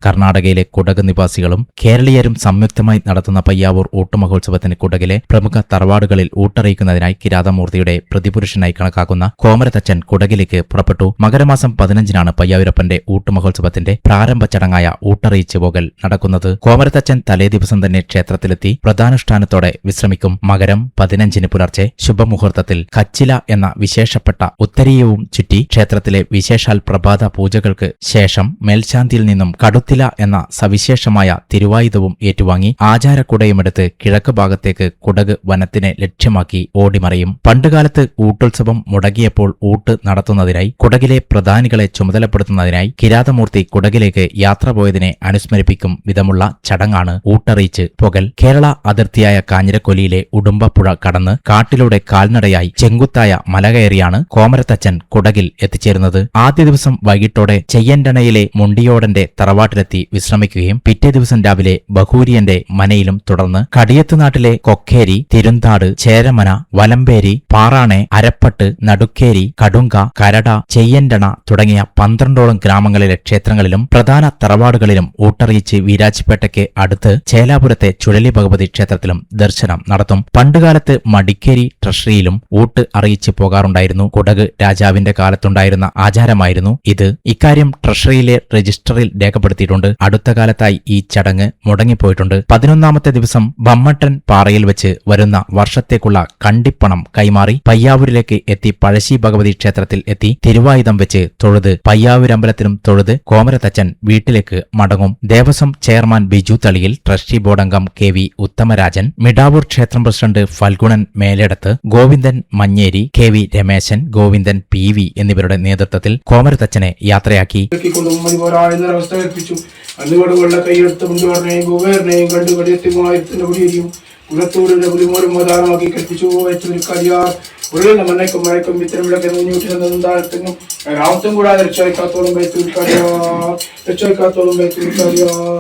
കർണാടകയിലെ കുടക് നിവാസികളും കേരളീയരും സംയുക്തമായി നടത്തുന്ന പയ്യാവൂർ ഊട്ടുമഹോത്സവത്തിന് കുടകിലെ പ്രമുഖ തറവാടുകളിൽ ഊട്ടറിയിക്കുന്നതിനായി കിരാതമൂർത്തിയുടെ പ്രതിപുരുഷനായി കണക്കാക്കുന്ന കോമരത്തച്ഛൻ കുടകിലേക്ക് പുറപ്പെട്ടു. മകരമാസം 15-നാണ് പയ്യാവൂരപ്പന്റെ ഊട്ടുമഹോത്സവത്തിന്റെ പ്രാരംഭ ചടങ്ങായ ഊട്ടറിയിച്ചു പോകൽ നടക്കുന്നത്. കോമരത്തച്ഛൻ തലേദിവസം തന്നെ ക്ഷേത്രത്തിലെത്തി വ്രതാനുഷ്ഠാനത്തോടെ വിശ്രമിക്കും. മകരം 15-ന് പുലർച്ചെ ശുഭമുഹൂർത്തത്തിൽ കച്ചില എന്ന വിശേഷപ്പെട്ട ഉത്തരീയവും ചുറ്റി ക്ഷേത്രത്തിലെ വിശേഷാൽ പ്രഭാത പൂജകൾക്ക് ശേഷം മേൽശാന്തിയിൽ നിന്നും കടുത്തില എന്ന സവിശേഷമായ തിരുവായുധവും ഏറ്റുവാങ്ങി ആചാരക്കുടയുമെടുത്ത് കിഴക്ക് ഭാഗത്തേക്ക് കുടക് വനത്തിനെ ലക്ഷ്യമാക്കി ഓടിമറയും. പണ്ടുകാലത്ത് ഊട്ടുത്സവം മുടങ്ങിയപ്പോൾ ഊട്ട് നടത്തുന്നതിനായി കുടകിലെ പ്രധാനികളെ ചുമതലപ്പെടുത്തുന്നതിനായി കിരാതമൂർത്തി കുടകിലേക്ക് യാത്ര പോയതിനെ അനുസ്മരിപ്പിക്കും വിധമുള്ള ചടങ്ങാണ് ഊട്ടറിയിച്ച് പോകൽ. കേരള അതിർത്തിയായ കാഞ്ഞിരക്കൊല്ലിയിലെ ഉടുമ്പപ്പുഴ കടന്ന് കാട്ടിലൂടെ കാൽനടയായി ചെങ്കുത്തായ മലകയറിയാണ് കോമരത്തച്ഛൻ കുടകിൽ എത്തിച്ചേരുന്നത്. ആദ്യ ദിവസം വൈകിട്ടോടെ ചെയ്യന്റണയിലെ മുണ്ടിയോടന്റെ തറവാട്ടിലെത്തി വിശ്രമിക്കുകയും പിറ്റേ ദിവസം രാവിലെ ബഹൂരിയന്റെ മനയിലും തുടർന്ന് കടിയത്തുനാട്ടിലെ കൊക്കേരി, തിരുന്താട്, ചേരമന, വലമ്പേരി, പാറാണെ, അരപ്പട്ട്, നടുക്കേരി, കടുങ്ക, കരട, ചെയ്യന്റണ തുടങ്ങിയ 12ഓളം ഗ്രാമങ്ങളിലെ ക്ഷേത്രങ്ങളിലും പ്രധാന തറവാടുകളിലും ഊട്ടറിയിച്ച് വീരാജ്പേട്ടയ്ക്ക് അടുത്ത് ചേലാപുരത്തെ ചുഴലി ഭഗവതി ക്ഷേത്രത്തിലും ദർശനം നടത്തും. പണ്ടുകാലത്ത് മടിക്കേരി ട്രഷറിയിലും ഊട്ട് അറിയിച്ച് പോകാറുണ്ടായിരുന്നു. കുടക് രാജാവിന്റെ കാലത്തുണ്ടായിരുന്ന ആചാരമായിരുന്നു ഇത്. ഇക്കാര്യം ട്രഷറിയിലെ രജിസ്റ്ററിൽ രേഖപ്പെടുത്തിയിട്ടുണ്ട്. അടുത്ത കാലത്തായി ഈ ചടങ്ങ് മുടങ്ങിപ്പോയിട്ടുണ്ട്. 11-ാമത്തെ ദിവസം ബമ്മട്ടൻ പാറയിൽ വെച്ച് വരുന്ന വർഷത്തേക്കുള്ള കണ്ടിപ്പണം കൈമാറി പയ്യാവൂരിലേക്ക് എത്തി പഴശ്ശി ഭഗവതി ക്ഷേത്രത്തിൽ എത്തി തിരുവായുധം വെച്ച് തൊഴുത് പയ്യാവൂരമ്പലത്തിലും തൊഴുത് കോമരത്തച്ഛൻ വീട്ടിലേക്ക് മടങ്ങും. Devaswom chairman Biju Thaliyil, trustee board അംഗം KV ഉത്തമരാജൻ, മിടാവൂർ ക്ഷേത്രം president Phalgunan Meledath, Govindan Manjeri, KV Rameshan, Govindan PV എന്നിവരുടെ നേതൃത്വത്തിൽ കോമരത്തച്ഛനെ യാത്രയാക്കി. അന്നുകൊണ്ടുള്ള കൈയെടുത്ത് മുൻപോറിനെയും ഗുവേറിനെയും കണ്ടു കടിയത്തുമായത്തിന്റെ കുടിയേരിയും കുളത്തൂരിന്റെ പുലിമോരും മതാരമാക്കി കൽപ്പിച്ചു വെച്ചുകാരിയാർ ഉള്ളിൽ മണ്ണയ്ക്കും മഴയ്ക്കും ഇത്തരമിളക്കെ മുന്നൂറ്റി താഴത്തെങ്ങും രാമത്തും കൂടാതെ രക്ഷായിക്കാത്തോളം വെച്ചുകാരിയാർ